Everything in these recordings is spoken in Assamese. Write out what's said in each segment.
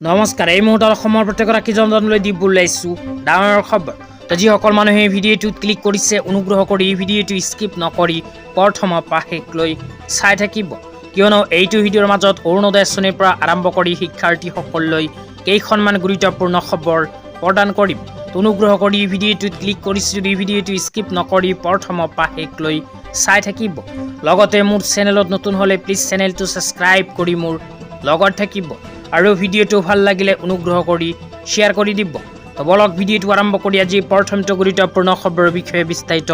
নমস্কাৰ এই মুহূৰ্তত অসমৰ প্ৰত্যেকগৰাকী জনলৈ দিব ওলাইছোঁ ডাঙৰ খবৰ তো যিসকল মানুহে ভিডিঅ'টোত ক্লিক কৰিছে অনুগ্ৰহ কৰি এই ভিডিঅ'টো স্কিপ নকৰি প্ৰথমৰ পৰা শেষলৈ চাই থাকিব কিয়নো এইটো ভিডিঅ'ৰ মাজত অৰুণোদয় আঁচনিৰ পৰা আৰম্ভ কৰি শিক্ষাৰ্থীসকললৈ কেইখনমান গুৰুত্বপূৰ্ণ খবৰ প্ৰদান কৰিম অনুগ্ৰহ কৰি এই ভিডিঅ'টোত ক্লিক কৰিছে যদি ভিডিঅ'টো স্কিপ নকৰি প্ৰথমৰ পৰা শেষলৈ চাই থাকিব লগতে মোৰ চেনেলত নতুন হ'লে প্লিজ চেনেলটো ছাবস্ক্ৰাইব কৰি মোৰ লগত থাকিব আৰু ভিডিঅ'টো ভাল লাগিলে অনুগ্ৰহ কৰি শ্বেয়াৰ কৰি দিব তো বলক ভিডিঅ'টো আৰম্ভ কৰি আজি প্ৰথমটো গুৰুত্বপূৰ্ণ খবৰৰ বিষয়ে বিস্তাৰিত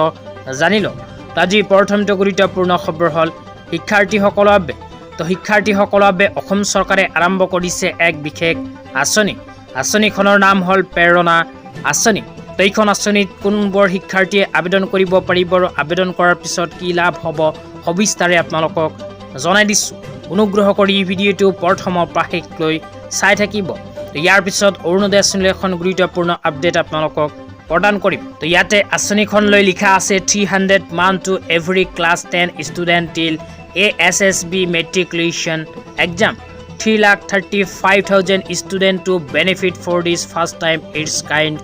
জানি লওঁ তো আজি প্ৰথমটো গুৰুত্বপূৰ্ণ খবৰ হ'ল শিক্ষাৰ্থীসকলৰ বাবে তো শিক্ষাৰ্থীসকলৰ বাবে অসম চৰকাৰে আৰম্ভ কৰিছে এক বিশেষ আঁচনি আঁচনিখনৰ নাম হ'ল প্ৰেৰণা আঁচনি তো এইখন আঁচনিত কোনবোৰ শিক্ষাৰ্থীয়ে আবেদন কৰিব পাৰিব আৰু আবেদন কৰাৰ পিছত কি লাভ হ'ব সবিস্তাৰে আপোনালোকক জনাই দিছোঁ অনুগ্ৰহ কৰি ভিডিঅ'টো প্ৰথমৰ পৰা শেষলৈ চাই থাকিব তো ইয়াৰ পিছত অৰুণোদয় আঁচনিৰ এখন গুৰুত্বপূৰ্ণ আপডেট আপোনালোকক প্ৰদান কৰিম তো ইয়াতে আঁচনিখনলৈ লিখা আছে 300 মান টু এভৰি ক্লাছ 10 ষ্টুডেণ্ট টিল ASSB matriculation exam 3,35,000 students to benefit for this first time its kind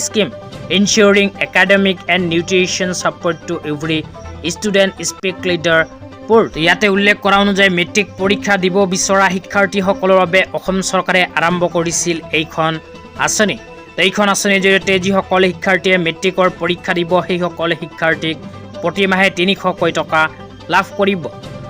scheme ensuring academic and nutrition support to every student speak leader ইয়াতে উল্লেখ কৰা অনুযায়ী মেট্ৰিক পৰীক্ষা দিব বিচৰা শিক্ষাৰ্থীসকলৰ বাবে অসম চৰকাৰে আৰম্ভ কৰিছিল এইখন আঁচনি এইখন আঁচনিৰ জৰিয়তে যিসকল শিক্ষাৰ্থীয়ে মেট্ৰিকৰ পৰীক্ষা দিব সেইসকল শিক্ষাৰ্থীক প্ৰতিমাহে 300 টকা লাভ কৰিব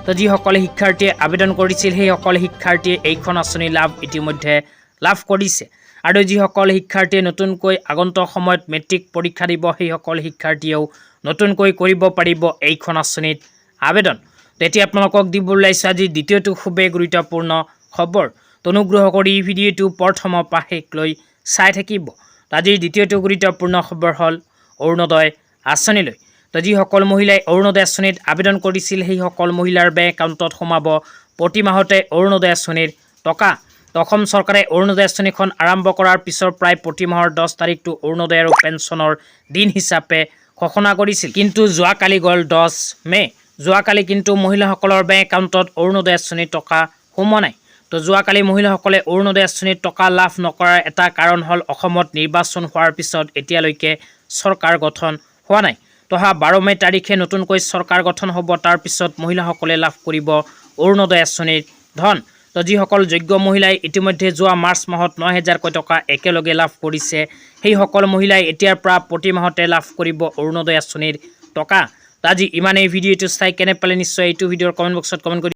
তো যিসকল শিক্ষাৰ্থীয়ে আবেদন কৰিছিল সেইসকল শিক্ষাৰ্থীয়ে এইখন আঁচনি লাভ ইতিমধ্যে লাভ কৰিছে আৰু যিসকল শিক্ষাৰ্থীয়ে নতুনকৈ আগন্তুক সময়ত মেট্ৰিক পৰীক্ষা দিব সেইসকল শিক্ষাৰ্থীয়েও নতুনকৈ কৰিব পাৰিব এইখন আঁচনিত আবেদন তেতিয়া আপোনালোকক দিব ওলাইছে আজি দ্বিতীয়টো খুবেই গুৰুত্বপূৰ্ণ খবৰ তো অনুগ্ৰহ কৰি ভিডিঅ'টো প্ৰথমৰ পৰা শেষলৈ চাই থাকিব আজিৰ দ্বিতীয়টো গুৰুত্বপূৰ্ণ খবৰ হ'ল অৰুণোদয় আঁচনিলৈ তো যিসকল মহিলাই অৰুণোদয় আঁচনিত আবেদন কৰিছিল সেইসকল মহিলাৰ বেংক একাউণ্টত সোমাব প্ৰতি মাহতে অৰুণোদয় আঁচনিৰ টকা তো অসম চৰকাৰে অৰুণোদয় আঁচনিখন আৰম্ভ কৰাৰ পিছৰ প্ৰায় প্ৰতি মাহৰ 10 তাৰিখটো অৰুণোদয় আৰু পেঞ্চনৰ দিন হিচাপে ঘোষণা কৰিছিল কিন্তু যোৱাকালি গ'ল 10 মে যোৱাকালি কিন্তু মহিলাসকলৰ বেংক একাউণ্টত অৰুণোদয় আঁচনিৰ টকা সোমোৱা নাই তো যোৱাকালি মহিলাসকলে অৰুণোদয় আঁচনিৰ টকা লাভ নকৰাৰ এটা কাৰণ হ'ল অসমত নিৰ্বাচন হোৱাৰ পিছত এতিয়ালৈকে চৰকাৰ গঠন হোৱা নাই তো 12 মে তাৰিখে নতুনকৈ চৰকাৰ গঠন হ'ব তাৰ পিছত মহিলাসকলে লাভ কৰিব অৰুণোদয় আঁচনিৰ ধন তো যিসকল যোগ্য মহিলাই ইতিমধ্যে যোৱা মাৰ্চ মাহত 9,000 টকা একেলগে লাভ কৰিছে সেইসকল মহিলাই এতিয়াৰ পৰা প্ৰতি মাহতে লাভ কৰিব অৰুণোদয় আঁচনিৰ টকা আজি ইমানেই ভিডিঅ'টো চাই কেনে পালে নিশ্চয় এইটো ভিডিঅ'ৰ কমেণ্ট বক্সত কমেণ্ট কৰি